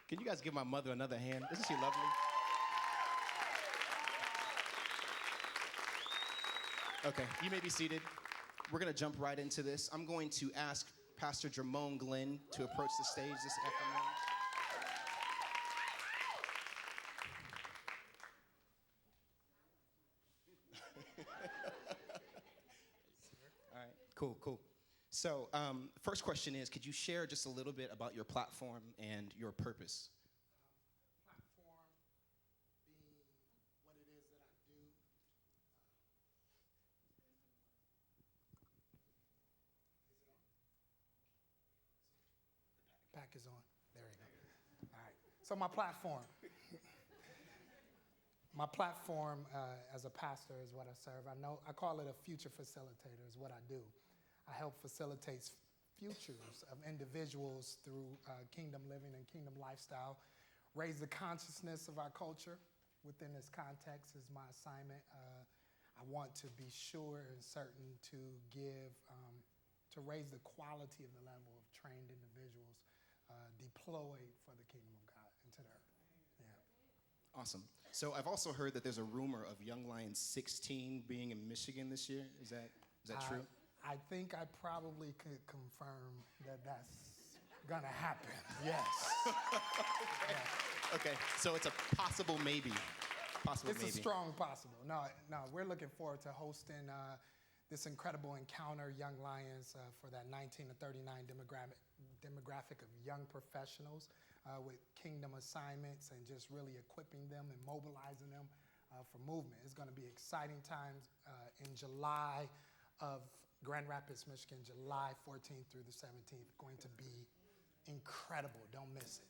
S7: Can you guys give my mother another hand? Isn't she lovely? Okay, you may be seated. We're going to jump right into this. I'm going to ask Pastor Jermone Glenn to approach the stage this afternoon. All right, cool. So, first question is, could you share just a little bit about your platform and your purpose?
S8: Platform being what it is that I do. feedback is on. There we go. All right. So my platform. My platform as a pastor is what I serve. I call it a future facilitator is what I do. I help facilitate futures of individuals through kingdom living and kingdom lifestyle. Raise the consciousness of our culture within this context is my assignment. I want to be sure and certain to to raise the quality of the level of trained individuals deployed for the kingdom of God into the earth. Yeah.
S7: Awesome. So I've also heard that there's a rumor of Young Lions 16 being in Michigan this year. Is that true?
S8: I think I probably could confirm that that's gonna happen. Yes.
S7: Okay. So it's a possible maybe.
S8: It's a strong possible. No, we're looking forward to hosting this incredible encounter, Young Lions, for that 19 to 39 demographic of young professionals with kingdom assignments and just really equipping them and mobilizing them for movement. It's going to be exciting times in July of Grand Rapids, Michigan, July 14th through the 17th. Going to be incredible. Don't miss it.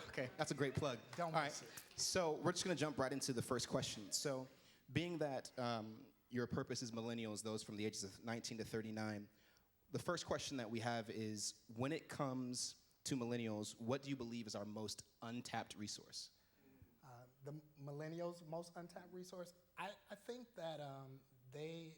S7: Okay, that's a great plug.
S8: Don't miss it.
S7: So we're just going to jump right into the first question. So being that your purpose is millennials, those from the ages of 19 to 39, the first question that we have is, when it comes to millennials, what do you believe is our most untapped resource?
S8: The millennials' most untapped resource? I think that they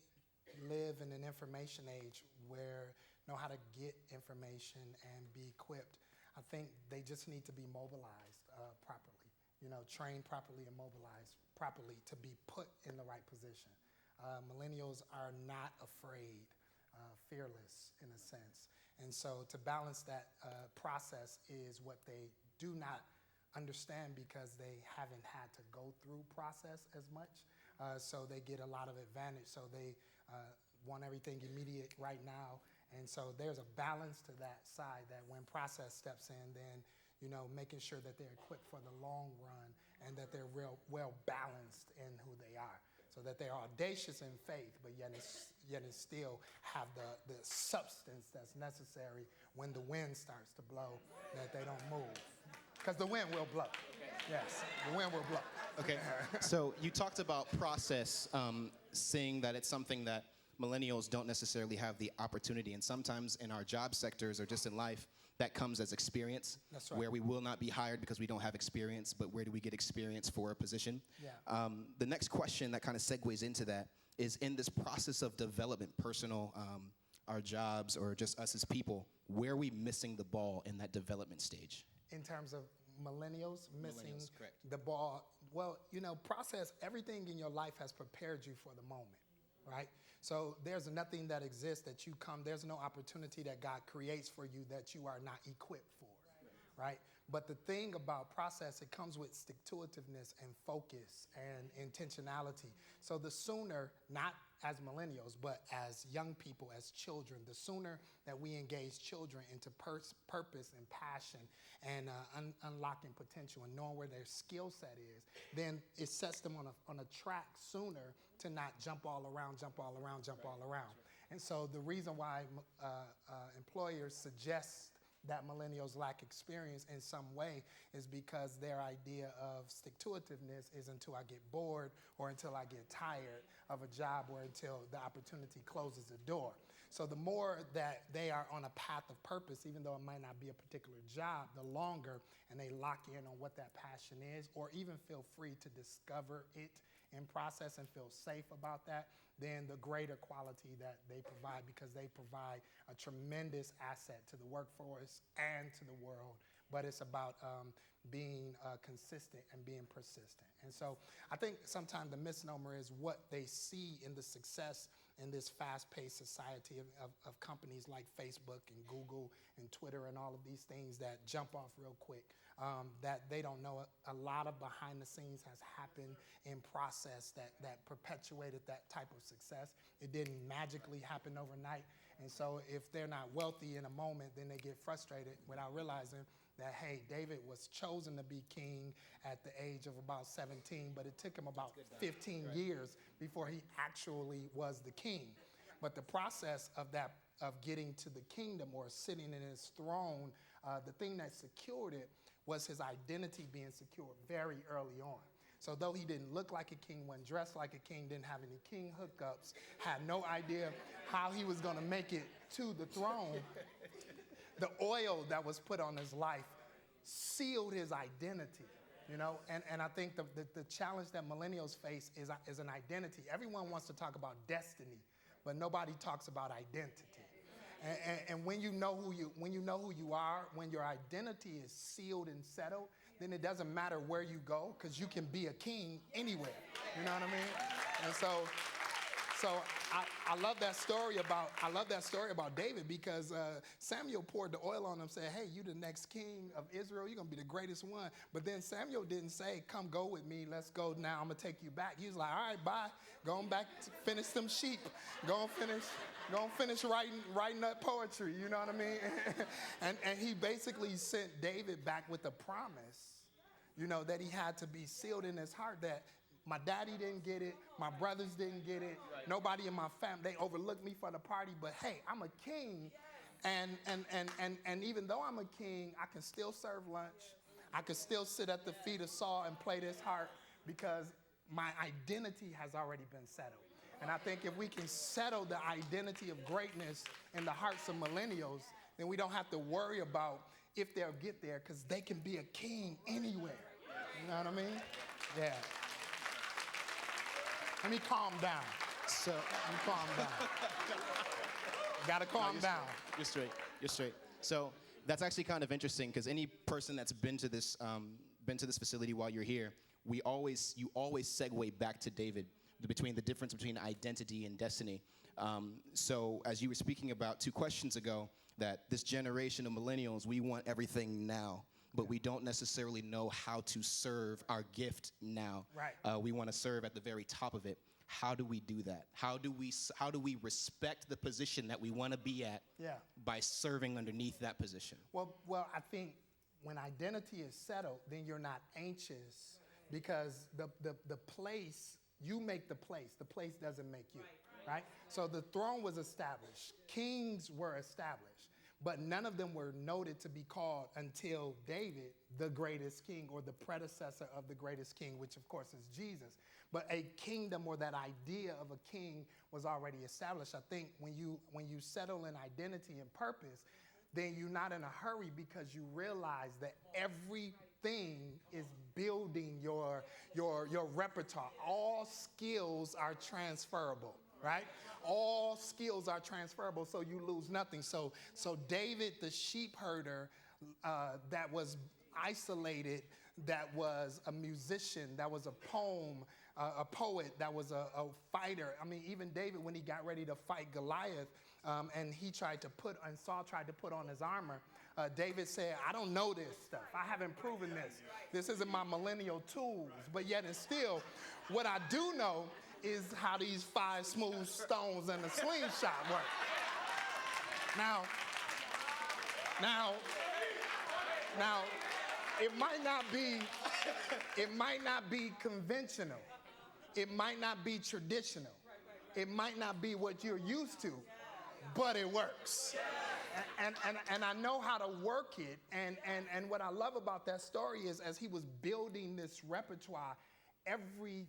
S8: live in an information age where know how to get information and be equipped. I think they just need to be mobilized properly, trained properly and mobilized properly to be put in the right position. Millennials are not afraid, fearless in a sense. And so to balance that process is what they do not understand because they haven't had to go through process as much. So they get a lot of advantage. So they want everything immediate right now. And so there's a balance to that side that when process steps in, then, making sure that they're equipped for the long run and that they're well balanced in who they are. So that they're audacious in faith, but yet it still have the substance that's necessary when the wind starts to blow, that they don't move. Because the wind will blow. Yes, the wind will blow.
S7: Okay, so you talked about process, saying that it's something that millennials don't necessarily have the opportunity, and sometimes in our job sectors or just in life, that comes as experience.
S8: That's right.
S7: Where we will not be hired because we don't have experience, but where do we get experience for a position?
S8: Yeah.
S7: The next question that kind of segues into that is, in this process of development, personal, our jobs, or just us as people, where are we missing the ball in that development stage?
S8: In terms of millennials missing
S7: correct.
S8: the ball, well, process, everything in your life has prepared you for the moment, right? So there's nothing that exists that there's no opportunity that God creates for you that you are not equipped for, right? But the thing about process, it comes with stick-to-itiveness and focus and intentionality. So the sooner, not as millennials, but as young people, as children, the sooner that we engage children into purpose and passion and unlocking potential and knowing where their skill set is, then it sets them on a track sooner to not jump all around. And so the reason why employers suggest that millennials lack experience in some way is because their idea of stick-to-itiveness is until I get bored or until I get tired of a job or until the opportunity closes the door. So the more that they are on a path of purpose, even though it might not be a particular job, the longer, and they lock in on what that passion is, or even feel free to discover it in process and feel safe about that, then the greater quality that they provide, because they provide a tremendous asset to the workforce and to the world. But it's about being consistent and being persistent. And so I think sometimes the misnomer is what they see in the success in this fast-paced society of companies like Facebook and Google and Twitter and all of these things that jump off real quick, that they don't know a lot of behind the scenes has happened in process that perpetuated that type of success. It didn't magically happen overnight. And so if they're not wealthy in a moment, then they get frustrated without realizing that, hey, David was chosen to be king at the age of about 17, but it took him about 15 years before he actually was the king. But the process of that of getting to the kingdom or sitting in his throne, the thing that secured it was his identity being secured very early on. So though he didn't look like a king, wasn't dressed like a king, didn't have any king hookups, had no idea how he was going to make it to the throne, the oil that was put on his life sealed his identity. You know, and I think the challenge that millennials face is an identity. Everyone wants to talk about destiny, but nobody talks about identity. And when you know who you are, when your identity is sealed and settled, then it doesn't matter where you go, because you can be a king anywhere. You know what I mean? And so I love that story about David, because Samuel poured the oil on him, said, "Hey, you the next king of Israel. You're gonna be the greatest one." But then Samuel didn't say, "Come go with me. Let's go now. I'm gonna take you back." He was like, "All right, bye. Going back to finish some sheep. Go and finish writing that poetry." You know what I mean? and he basically sent David back with a promise, you know, that he had to be sealed in his heart, that my daddy didn't get it, my brothers didn't get it, nobody in my family, they overlooked me for the party, but hey, I'm a king, and even though I'm a king, I can still serve lunch, I can still sit at the feet of Saul and play this harp, because my identity has already been settled. And I think if we can settle the identity of greatness in the hearts of millennials, then we don't have to worry about if they'll get there, because they can be a king anywhere. You know what I mean? Yeah. Let me calm down.
S7: So,
S8: Let me calm down. Gotta calm down.
S7: You're straight. So that's actually kind of interesting, because any person that's been to this facility while you're here, you always segue back to David, between the difference between identity and destiny. So as you were speaking about 2 questions ago, that this generation of millennials, we want everything now, but we don't necessarily know how to serve our gift now.
S8: Right.
S7: We want to serve at the very top of it. How do we do that? How do we respect the position that we want to be at by serving underneath that position?
S8: Well, I think when identity is settled, then you're not anxious, because the place, you make the place doesn't make you, right? So the throne was established, kings were established, but none of them were noted to be called until David, the greatest king, or the predecessor of the greatest king, which of course is Jesus. But a kingdom, or that idea of a king, was already established. I think when you settle in identity and purpose, then you're not in a hurry, because you realize that everything is building your repertoire. All skills are transferable, right? All skills are transferable, so you lose nothing. So David, the sheep herder, that was isolated, that was a musician, that was a poet, that was a fighter. I mean, even David, when he got ready to fight Goliath, and Saul tried to put on his armor, David said, "I don't know this stuff. I haven't proven this. This isn't my millennial tools. But yet and still, what I do know is how these 5 smooth stones and a slingshot work." Now, it might not be conventional. It might not be traditional. It might not be what you're used to, but it works. And I know how to work it. And what I love about that story is, as he was building this repertoire, every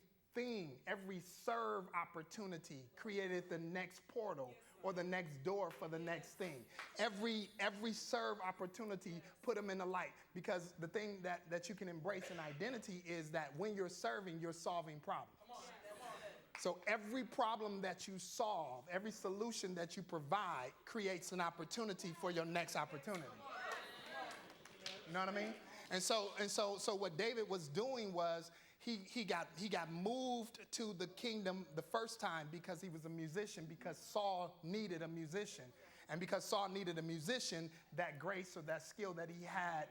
S8: serve opportunity created the next portal or the next door for the next thing. Every serve opportunity put him in the light, because the thing that you can embrace in identity is that when you're serving, you're solving problems. So every problem that you solve, every solution that you provide, creates an opportunity for your next opportunity. You know what I mean? And so what David was doing was, he got moved to the kingdom the first time because he was a musician, because Saul needed a musician. And because Saul needed a musician, that grace or that skill that he had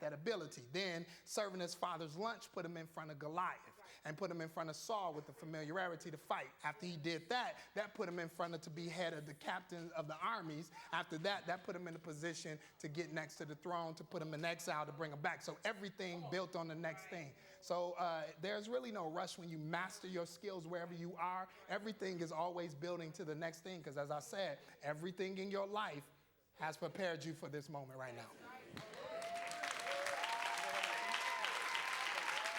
S8: that ability. Then serving his father's lunch put him in front of Goliath. and put him in front of Saul with the familiarity to fight. After he did that, that put him in front of to be head of the captain of the armies. After that, that put him in a position to get next to the throne, to put him in exile, to bring him back. So everything built on the next thing. So there's really no rush when you master your skills wherever you are. Everything is always building to the next thing, because as I said, everything in your life has prepared you for this moment right now.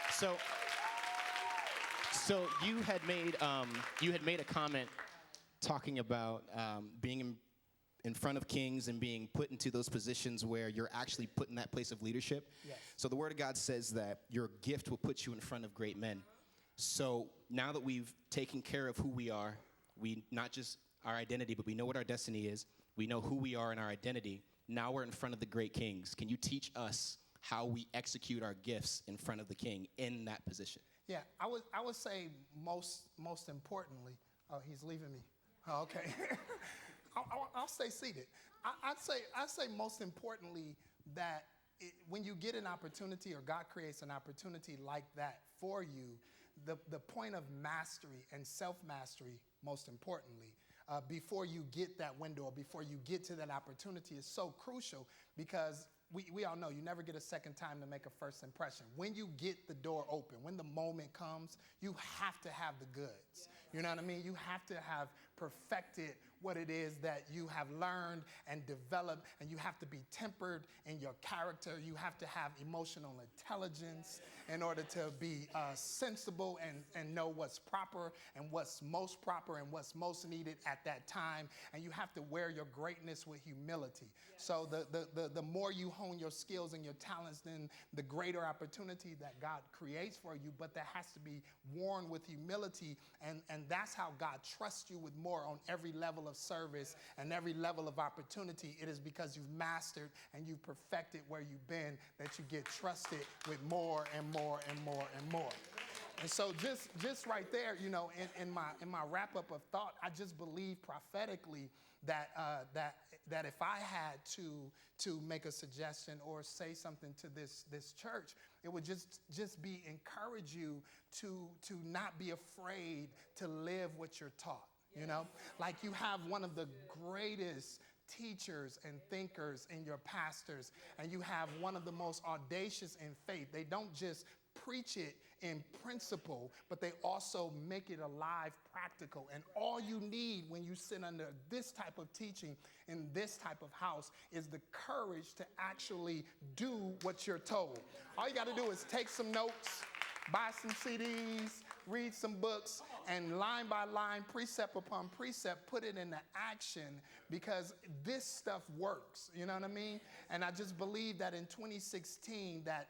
S7: So you had made a comment talking about being in front of kings and being put into those positions where you're actually put in that place of leadership.
S8: Yes.
S7: So the Word of God says that your gift will put you in front of great men. So now that we've taken care of who we are, we not just our identity, but we know what our destiny is. We know who we are in our identity. Now we're in front of the great kings. Can you teach us how we execute our gifts in front of the king in that position?
S8: Yeah, I would say most importantly, oh, he's leaving me. Oh, okay. I'll stay seated. I'd say most importantly that when you get an opportunity or God creates an opportunity like that for you, the point of mastery and self-mastery, most importantly, before you get that window or before you get to that opportunity is so crucial, because we all know you never get a second time to make a first impression. When you get the door open, when the moment comes, you have to have the goods. You know what I mean? You have to have perfected what it is that you have learned and developed, and you have to be tempered in your character. You have to have emotional intelligence in order to be sensible and know what's proper and what's most proper and what's most needed at that time. And you have to wear your greatness with humility. So the more you hone your skills and your talents, then the greater opportunity that God creates for you. But that has to be worn with humility, and that's how God trusts you with more on every level of service and every level of opportunity. It is because you've mastered and you've perfected where you've been that you get trusted with more and more and more and more. And so just right there, you know, in my wrap up of thought, I just believe prophetically that if I had to make a suggestion or say something to this church, it would just be encourage you to not be afraid to live what you're taught. You know, like you have one of the greatest teachers and thinkers in your pastors, and you have one of the most audacious in faith. They don't just preach it in principle, but they also make it alive, practical. And all you need when you sit under this type of teaching in this type of house is the courage to actually do what you're told. All you got to do is take some notes, buy some CDs, read some books, and line by line, precept upon precept, put it into action, because this stuff works. You know what I mean? And I just believe that in 2016, that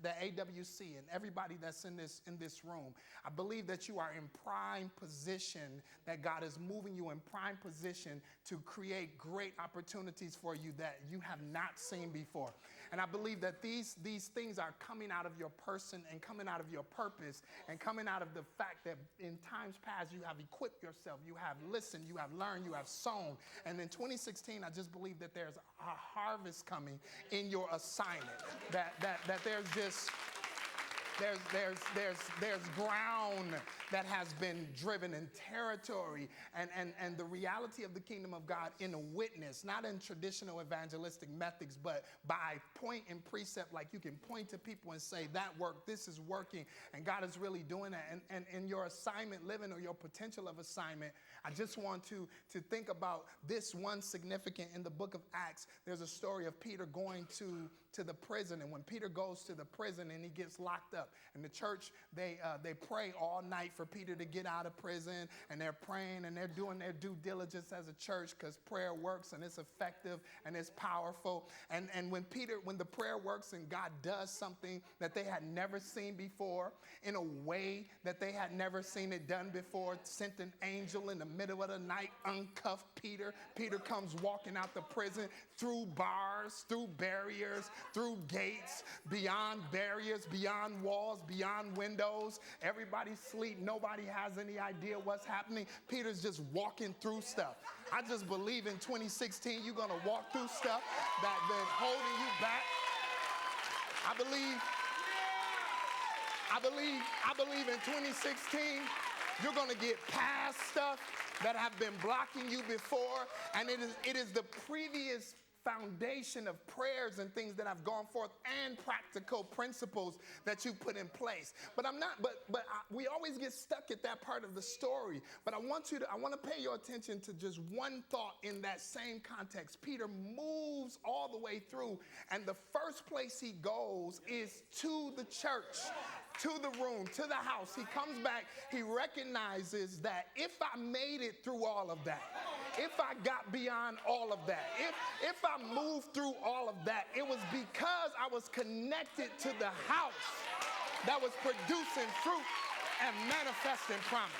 S8: AWC and everybody that's in this room, I believe that you are in prime position, that God is moving you in prime position to create great opportunities for you that you have not seen before. And I believe that these things are coming out of your person and coming out of your purpose and coming out of the fact that in times past you have equipped yourself, you have listened, you have learned, you have sown. And in 2016, I just believe that there's a harvest coming in your assignment, that there's just there's ground that has been driven in territory, and the reality of the kingdom of God in a witness, not in traditional evangelistic methods, but by point and precept, like you can point to people and say, that worked, this is working, and God is really doing that. And in your assignment living or your potential of assignment, I just want to think about this one significant in the book of Acts. There's a story of Peter going to the prison, and when Peter goes to the prison and he gets locked up, and the church, they pray all night for Peter to get out of prison, and they're praying and they're doing their due diligence as a church, because prayer works and it's effective and it's powerful. And when the prayer works and God does something that they had never seen before in a way that they had never seen it done before, sent an angel in the middle of the night, uncuffed Peter. Peter comes walking out the prison through bars, through barriers, through gates, beyond barriers, beyond walls, beyond windows. Everybody's asleep. Nobody has any idea what's happening. Peter's just walking through stuff. I just believe in 2016 you're going to walk through stuff that's been holding you back. I believe I believe in 2016, you're going to get past stuff that have been blocking you before. And it is the previous foundation of prayers and things that have gone forth and practical principles that you put in place. But we always get stuck at that part of the story. But I want to pay your attention to just one thought in that same context. Peter moves all the way through, and the first place he goes is to the church, to the room, to the house. He comes back, he recognizes that if I made it through all of that, if I got beyond all of that, if I moved through all of that, it was because I was connected to the house that was producing fruit and manifesting promise.